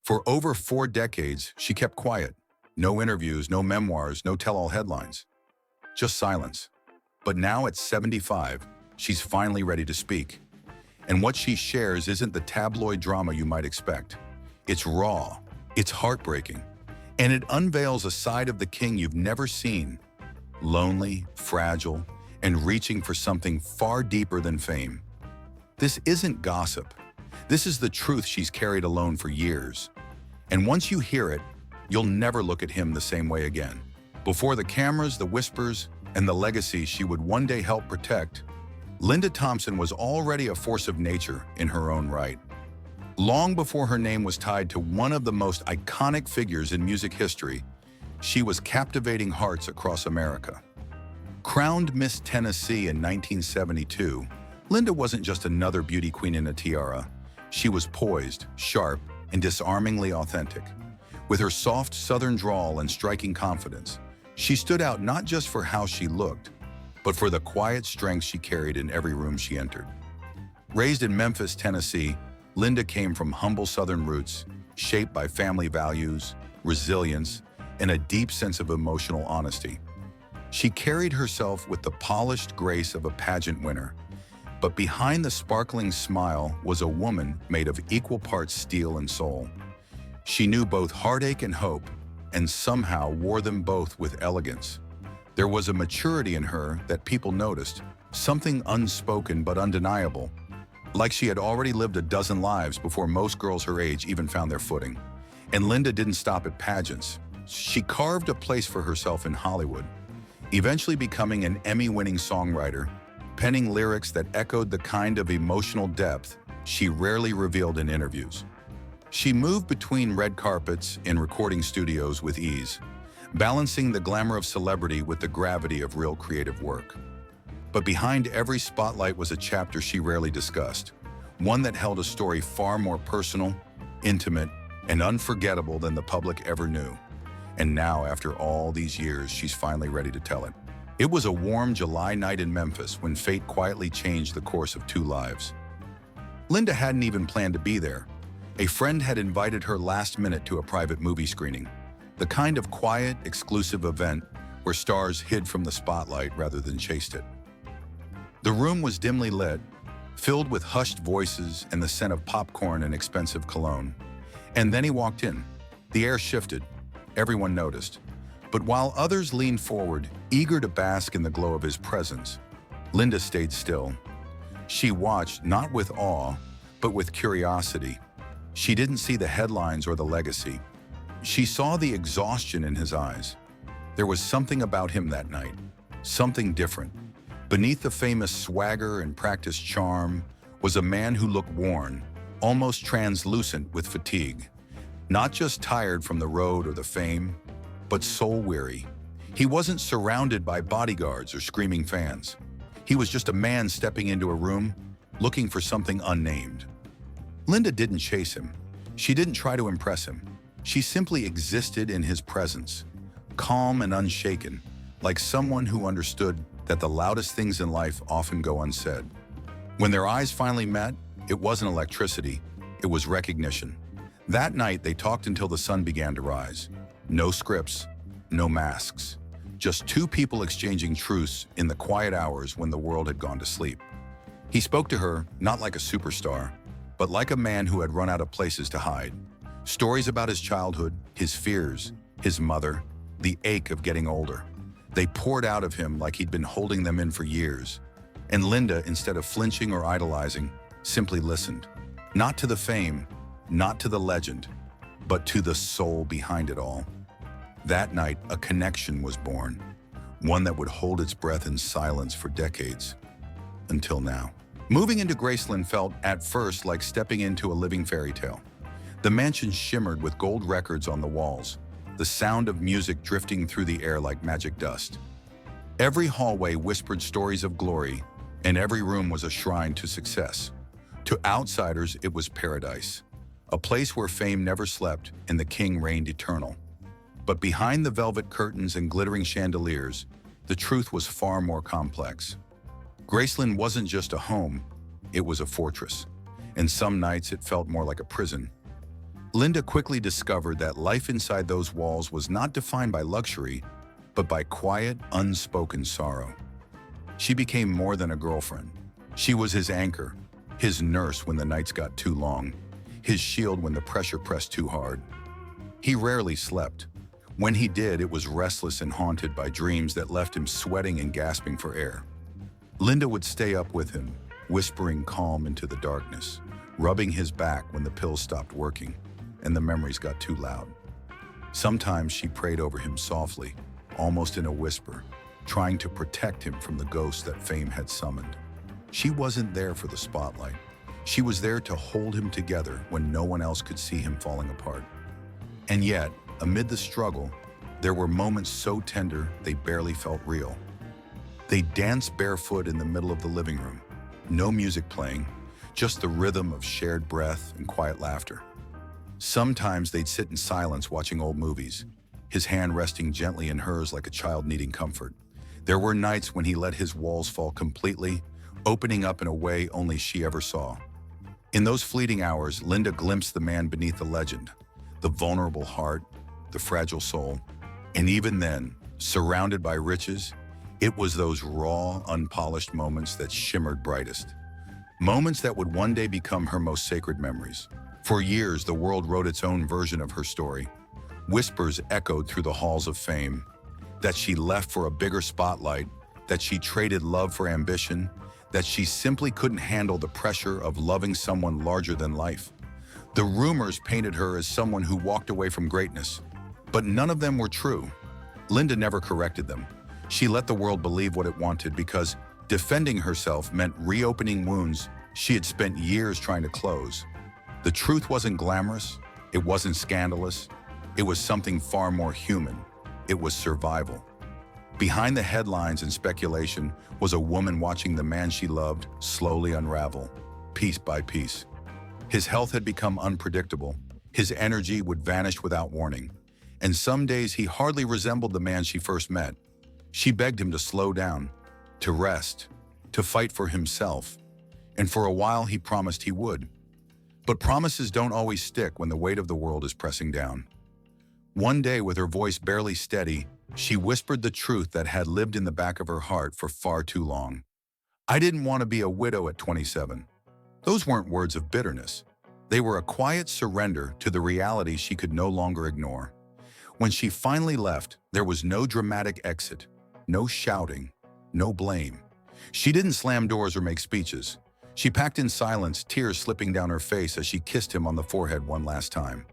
For over 4 decades, she kept quiet. No interviews, no memoirs, no tell-all headlines. Just silence. But now at 75, she's finally ready to speak. And what she shares isn't the tabloid drama you might expect. It's raw, it's heartbreaking, and it unveils a side of the king you've never seen. Lonely, fragile, and reaching for something far deeper than fame. This isn't gossip. This is the truth she's carried alone for years. And once you hear it, you'll never look at him the same way again. Before the cameras, the whispers, and the legacy she would one day help protect, Linda Thompson was already a force of nature in her own right. Long before her name was tied to one of the most iconic figures in music history, she was captivating hearts across America. Crowned Miss Tennessee in 1972, Linda wasn't just another beauty queen in a tiara. She was poised, sharp, and disarmingly authentic. With her soft Southern drawl and striking confidence, she stood out not just for how she looked, but for the quiet strength she carried in every room she entered. Raised in Memphis, Tennessee, Linda came from humble Southern roots, shaped by family values, resilience, and a deep sense of emotional honesty. She carried herself with the polished grace of a pageant winner, but behind the sparkling smile was a woman made of equal parts steel and soul. She knew both heartache and hope, and somehow wore them both with elegance. There was a maturity in her that people noticed, something unspoken but undeniable, like she had already lived a dozen lives before most girls her age even found their footing. And Linda didn't stop at pageants. She carved a place for herself in Hollywood, eventually becoming an Emmy-winning songwriter, penning lyrics that echoed the kind of emotional depth she rarely revealed in interviews. She moved between red carpets and recording studios with ease, balancing the glamour of celebrity with the gravity of real creative work. But behind every spotlight was a chapter she rarely discussed, one that held a story far more personal, intimate, and unforgettable than the public ever knew. And now, after all these years, she's finally ready to tell it. It was a warm July night in Memphis when fate quietly changed the course of 2 lives. Linda hadn't even planned to be there. A friend had invited her last minute to a private movie screening, the kind of quiet, exclusive event where stars hid from the spotlight rather than chased it. The room was dimly lit, filled with hushed voices and the scent of popcorn and expensive cologne. And then he walked in. The air shifted. Everyone noticed. But while others leaned forward, eager to bask in the glow of his presence, Linda stayed still. She watched, not with awe, but with curiosity. She didn't see the headlines or the legacy. She saw the exhaustion in his eyes. There was something about him that night, something different. Beneath the famous swagger and practiced charm was a man who looked worn, almost translucent with fatigue. Not just tired from the road or the fame, but soul-weary. He wasn't surrounded by bodyguards or screaming fans. He was just a man stepping into a room, looking for something unnamed. Linda didn't chase him. She didn't try to impress him. She simply existed in his presence, calm and unshaken, like someone who understood that the loudest things in life often go unsaid. When their eyes finally met, it wasn't electricity, it was recognition. That night, they talked until the sun began to rise. No scripts, no masks. Just 2 people exchanging truths in the quiet hours when the world had gone to sleep. He spoke to her, not like a superstar, but like a man who had run out of places to hide. Stories about his childhood, his fears, his mother, the ache of getting older. They poured out of him like he'd been holding them in for years. And Linda, instead of flinching or idolizing, simply listened. Not to the fame, not to the legend, but to the soul behind it all. That night, a connection was born, one that would hold its breath in silence for decades, until now. Moving into Graceland felt, at first, like stepping into a living fairy tale. The mansion shimmered with gold records on the walls, the sound of music drifting through the air like magic dust. Every hallway whispered stories of glory, and every room was a shrine to success. To outsiders, it was paradise, a place where fame never slept and the king reigned eternal. But behind the velvet curtains and glittering chandeliers, the truth was far more complex. Graceland wasn't just a home, it was a fortress, and some nights it felt more like a prison. Linda quickly discovered that life inside those walls was not defined by luxury, but by quiet, unspoken sorrow. She became more than a girlfriend. She was his anchor, his nurse when the nights got too long, his shield when the pressure pressed too hard. He rarely slept. When he did, it was restless and haunted by dreams that left him sweating and gasping for air. Linda would stay up with him, whispering calm into the darkness, rubbing his back when the pills stopped working and the memories got too loud. Sometimes she prayed over him softly, almost in a whisper, trying to protect him from the ghosts that fame had summoned. She wasn't there for the spotlight. She was there to hold him together when no one else could see him falling apart. And yet, amid the struggle, there were moments so tender they barely felt real. They danced barefoot in the middle of the living room. No music playing, just the rhythm of shared breath and quiet laughter. Sometimes they'd sit in silence watching old movies, his hand resting gently in hers like a child needing comfort. There were nights when he let his walls fall completely, opening up in a way only she ever saw. In those fleeting hours, Linda glimpsed the man beneath the legend, the vulnerable heart, the fragile soul. And even then, surrounded by riches, it was those raw, unpolished moments that shimmered brightest. Moments that would one day become her most sacred memories. For years, the world wrote its own version of her story. Whispers echoed through the halls of fame, that she left for a bigger spotlight, that she traded love for ambition, that she simply couldn't handle the pressure of loving someone larger than life. The rumors painted her as someone who walked away from greatness, but none of them were true. Linda never corrected them. She let the world believe what it wanted because defending herself meant reopening wounds she had spent years trying to close. The truth wasn't glamorous, it wasn't scandalous, it was something far more human. It was survival. Behind the headlines and speculation was a woman watching the man she loved slowly unravel, piece by piece. His health had become unpredictable. His energy would vanish without warning. And some days he hardly resembled the man she first met. She begged him to slow down, to rest, to fight for himself. And for a while he promised he would. But promises don't always stick when the weight of the world is pressing down. One day, with her voice barely steady, she whispered the truth that had lived in the back of her heart for far too long. "I didn't want to be a widow at 27. Those weren't words of bitterness. They were a quiet surrender to the reality she could no longer ignore. When she finally left, there was no dramatic exit, no shouting, no blame. She didn't slam doors or make speeches. She packed in silence, tears slipping down her face as she kissed him on the forehead one last time.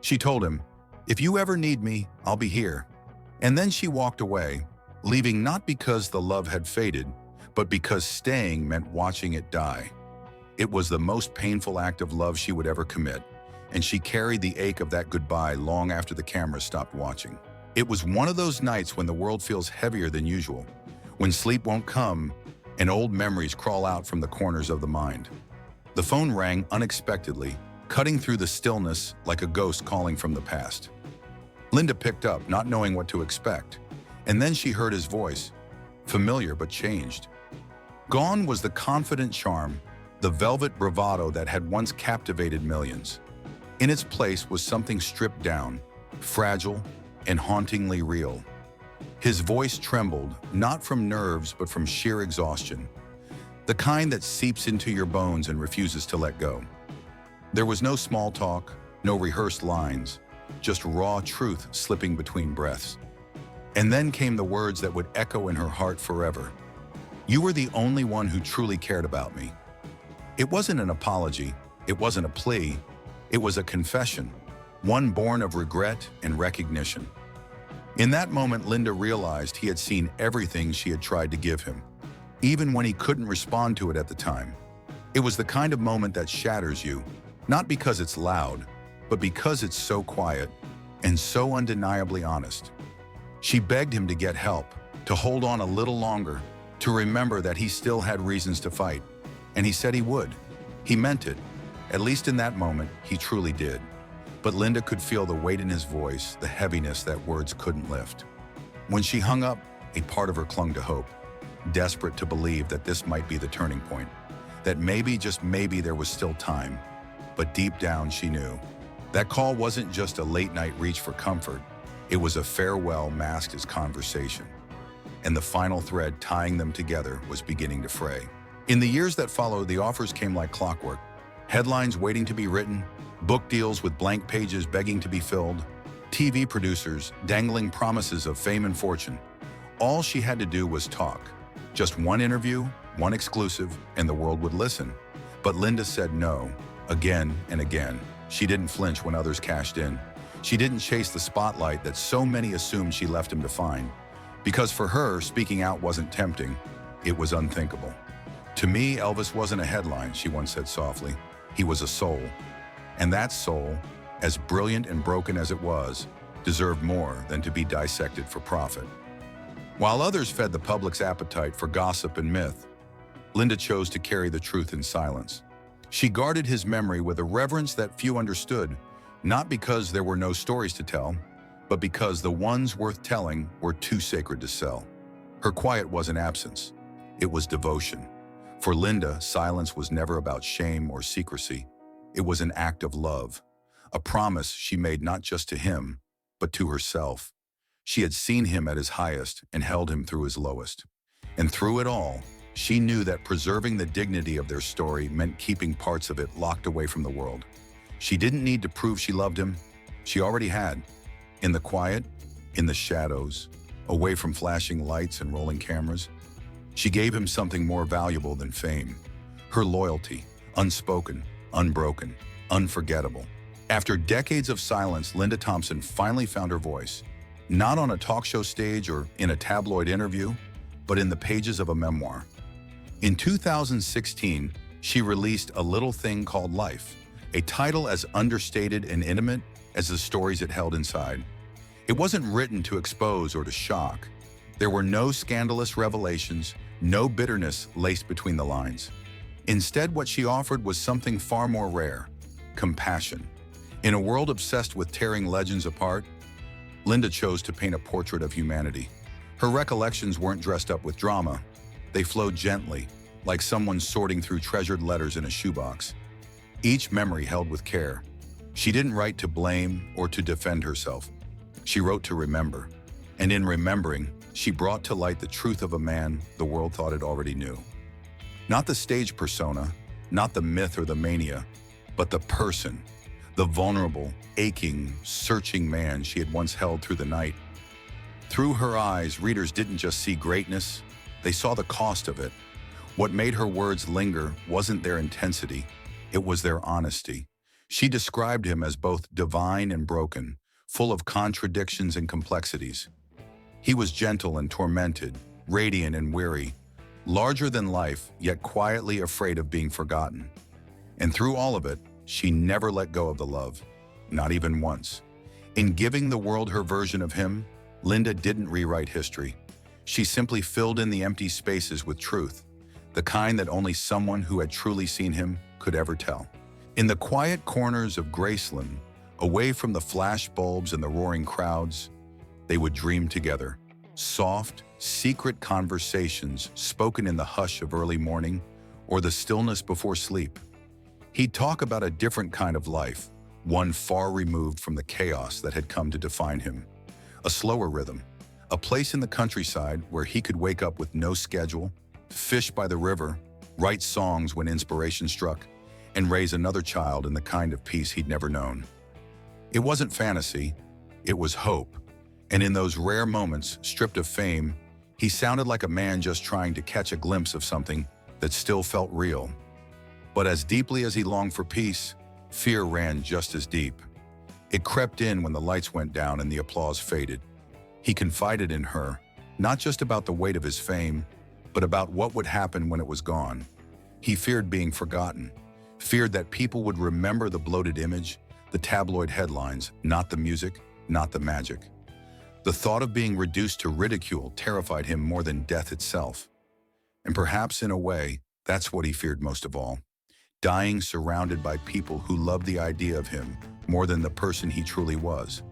She told him, "If you ever need me, I'll be here." And then she walked away, leaving not because the love had faded, but because staying meant watching it die. It was the most painful act of love she would ever commit, and she carried the ache of that goodbye long after the cameras stopped watching. It was one of those nights when the world feels heavier than usual, when sleep won't come and old memories crawl out from the corners of the mind. The phone rang unexpectedly, cutting through the stillness like a ghost calling from the past. Linda picked up, not knowing what to expect, and then she heard his voice, familiar but changed. Gone was the confident charm, the velvet bravado that had once captivated millions. In its place was something stripped down, fragile, and hauntingly real. His voice trembled, not from nerves but from sheer exhaustion, the kind that seeps into your bones and refuses to let go. There was no small talk, no rehearsed lines, just raw truth slipping between breaths. And then came the words that would echo in her heart forever. "You were the only one who truly cared about me." It wasn't an apology, it wasn't a plea, it was a confession, one born of regret and recognition. In that moment, Linda realized he had seen everything she had tried to give him, even when he couldn't respond to it at the time. It was the kind of moment that shatters you, not because it's loud, but because it's so quiet and so undeniably honest. She begged him to get help, to hold on a little longer, to remember that he still had reasons to fight. And he said he would. He meant it. At least in that moment, he truly did. But Linda could feel the weight in his voice, the heaviness that words couldn't lift. When she hung up, a part of her clung to hope, desperate to believe that this might be the turning point, that maybe, just maybe, there was still time. But deep down, she knew That call wasn't just a late-night reach for comfort. It was a farewell masked as conversation. And the final thread tying them together was beginning to fray. In the years that followed, the offers came like clockwork. Headlines waiting to be written, book deals with blank pages begging to be filled, TV producers dangling promises of fame and fortune. All she had to do was talk. Just one interview, one exclusive, and the world would listen. But Linda said no, again and again. She didn't flinch when others cashed in. She didn't chase the spotlight that so many assumed she left him to find. Because for her, speaking out wasn't tempting, it was unthinkable. To me, Elvis wasn't a headline, she once said softly. He was a soul. And that soul, as brilliant and broken as it was, deserved more than to be dissected for profit. While others fed the public's appetite for gossip and myth, Linda chose to carry the truth in silence. She guarded his memory with a reverence that few understood, not because there were no stories to tell, but because the ones worth telling were too sacred to sell. Her quiet wasn't absence, it was devotion. For Linda, silence was never about shame or secrecy. It was an act of love, a promise she made not just to him, but to herself. She had seen him at his highest and held him through his lowest. And through it all, she knew that preserving the dignity of their story meant keeping parts of it locked away from the world. She didn't need to prove she loved him. She already had. In the quiet, in the shadows, away from flashing lights and rolling cameras, she gave him something more valuable than fame. Her loyalty, unspoken, unbroken, unforgettable. After decades of silence, Linda Thompson finally found her voice. Not on a talk show stage or in a tabloid interview, but in the pages of a memoir. In 2016, she released A Little Thing Called Life, a title as understated and intimate as the stories it held inside. It wasn't written to expose or to shock. There were no scandalous revelations, no bitterness laced between the lines. Instead, what she offered was something far more rare: compassion. In a world obsessed with tearing legends apart, Linda chose to paint a portrait of humanity. Her recollections weren't dressed up with drama. They flowed gently, like someone sorting through treasured letters in a shoebox. Each memory held with care. She didn't write to blame or to defend herself. She wrote to remember. And in remembering, she brought to light the truth of a man the world thought it already knew. Not the stage persona, not the myth or the mania, but the person, the vulnerable, aching, searching man she had once held through the night. Through her eyes, readers didn't just see greatness, they saw the cost of it. What made her words linger wasn't their intensity, it was their honesty. She described him as both divine and broken, full of contradictions and complexities. He was gentle and tormented, radiant and weary, larger than life, yet quietly afraid of being forgotten. And through all of it, she never let go of the love, not even once. In giving the world her version of him, Linda didn't rewrite history. She simply filled in the empty spaces with truth, the kind that only someone who had truly seen him could ever tell. In the quiet corners of Graceland, away from the flash bulbs and the roaring crowds, they would dream together. Soft, secret conversations spoken in the hush of early morning or the stillness before sleep. He'd talk about a different kind of life, one far removed from the chaos that had come to define him. A slower rhythm, a place in the countryside where he could wake up with no schedule, fish by the river, write songs when inspiration struck, and raise another child in the kind of peace he'd never known. It wasn't fantasy, it was hope. And in those rare moments, stripped of fame, he sounded like a man just trying to catch a glimpse of something that still felt real. But as deeply as he longed for peace, fear ran just as deep. It crept in when the lights went down and the applause faded. He confided in her, not just about the weight of his fame, but about what would happen when it was gone. He feared being forgotten, feared that people would remember the bloated image, the tabloid headlines, not the music, not the magic. The thought of being reduced to ridicule terrified him more than death itself. And perhaps in a way, that's what he feared most of all. Dying surrounded by people who loved the idea of him more than the person he truly was.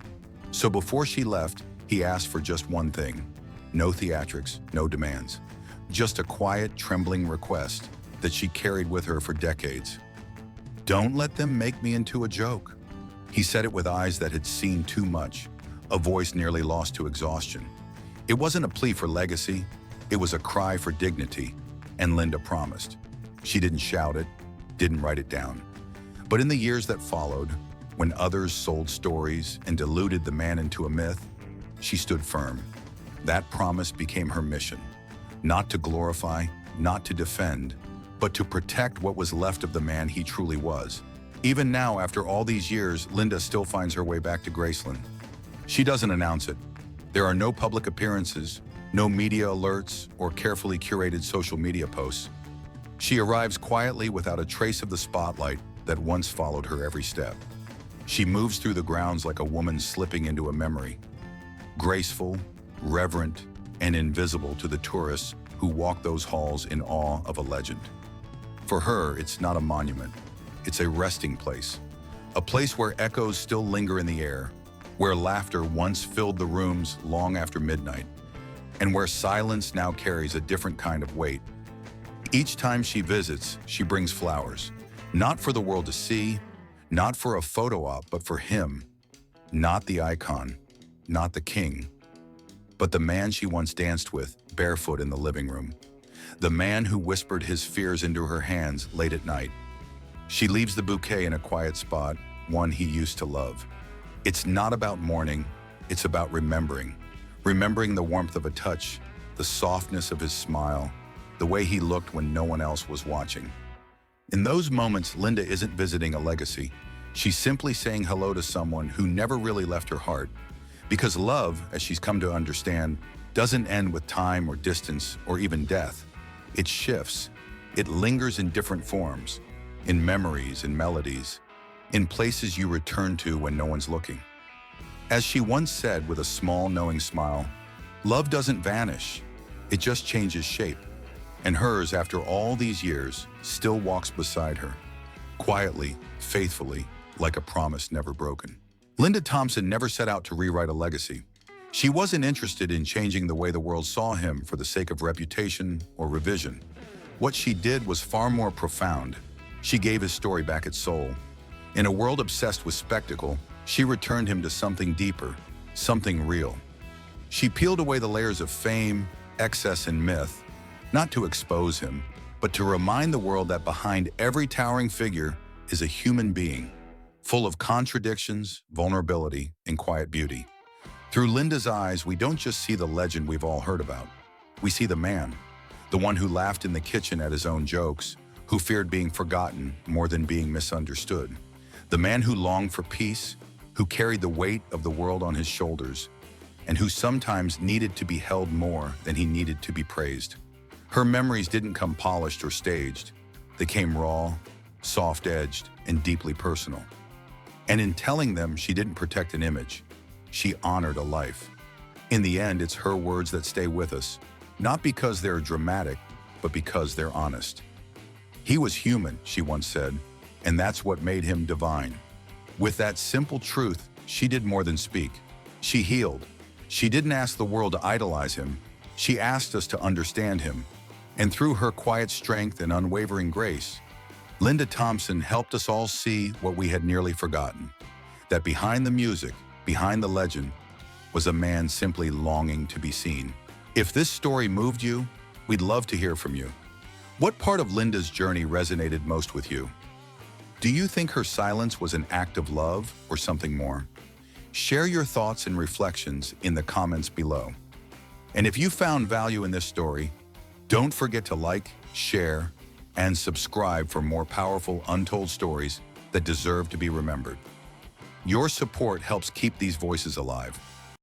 So before she left, he asked for just one thing. No theatrics, no demands. Just a quiet, trembling request that she carried with her for decades. Don't let them make me into a joke. He said it with eyes that had seen too much, a voice nearly lost to exhaustion. It wasn't a plea for legacy, it was a cry for dignity, and Linda promised. She didn't shout it, didn't write it down. But in the years that followed, when others sold stories and diluted the man into a myth, she stood firm. That promise became her mission. Not to glorify, not to defend, but to protect what was left of the man he truly was. Even now, after all these years, Linda still finds her way back to Graceland. She doesn't announce it. There are no public appearances, no media alerts, or carefully curated social media posts. She arrives quietly without a trace of the spotlight that once followed her every step. She moves through the grounds like a woman slipping into a memory, graceful, reverent, and invisible to the tourists who walk those halls in awe of a legend. For her, it's not a monument. It's a resting place, a place where echoes still linger in the air, where laughter once filled the rooms long after midnight, and where silence now carries a different kind of weight. Each time she visits, she brings flowers, not for the world to see, not for a photo op, but for him, not the icon, not the king, but the man she once danced with, barefoot in the living room, the man who whispered his fears into her hands late at night. She leaves the bouquet in a quiet spot, one he used to love. It's not about mourning, it's about remembering the warmth of a touch, the softness of his smile, the way he looked when no one else was watching. In those moments, Linda isn't visiting a legacy. She's simply saying hello to someone who never really left her heart. Because love, as she's come to understand, doesn't end with time or distance or even death. It shifts. It lingers in different forms, in memories and melodies, in places you return to when no one's looking. As she once said with a small, knowing smile, love doesn't vanish, it just changes shape. And hers, after all these years, still walks beside her, quietly, faithfully, like a promise never broken. Linda Thompson never set out to rewrite a legacy. She wasn't interested in changing the way the world saw him for the sake of reputation or revision. What she did was far more profound. She gave his story back its soul. In a world obsessed with spectacle, she returned him to something deeper, something real. She peeled away the layers of fame, excess, and myth, not to expose him, but to remind the world that behind every towering figure is a human being, full of contradictions, vulnerability, and quiet beauty. Through Linda's eyes, we don't just see the legend we've all heard about. We see the man, the one who laughed in the kitchen at his own jokes, who feared being forgotten more than being misunderstood. The man who longed for peace, who carried the weight of the world on his shoulders, and who sometimes needed to be held more than he needed to be praised. Her memories didn't come polished or staged. They came raw, soft-edged, and deeply personal. And in telling them, she didn't protect an image. She honored a life. In the end, it's her words that stay with us, not because they're dramatic, but because they're honest. He was human, she once said, and that's what made him divine. With that simple truth, she did more than speak. She healed. She didn't ask the world to idolize him. She asked us to understand him. And through her quiet strength and unwavering grace, Linda Thompson helped us all see what we had nearly forgotten, that behind the music, behind the legend, was a man simply longing to be seen. If this story moved you, we'd love to hear from you. What part of Linda's journey resonated most with you? Do you think her silence was an act of love or something more? Share your thoughts and reflections in the comments below. And if you found value in this story, don't forget to like, share, and subscribe for more powerful untold stories that deserve to be remembered. Your support helps keep these voices alive.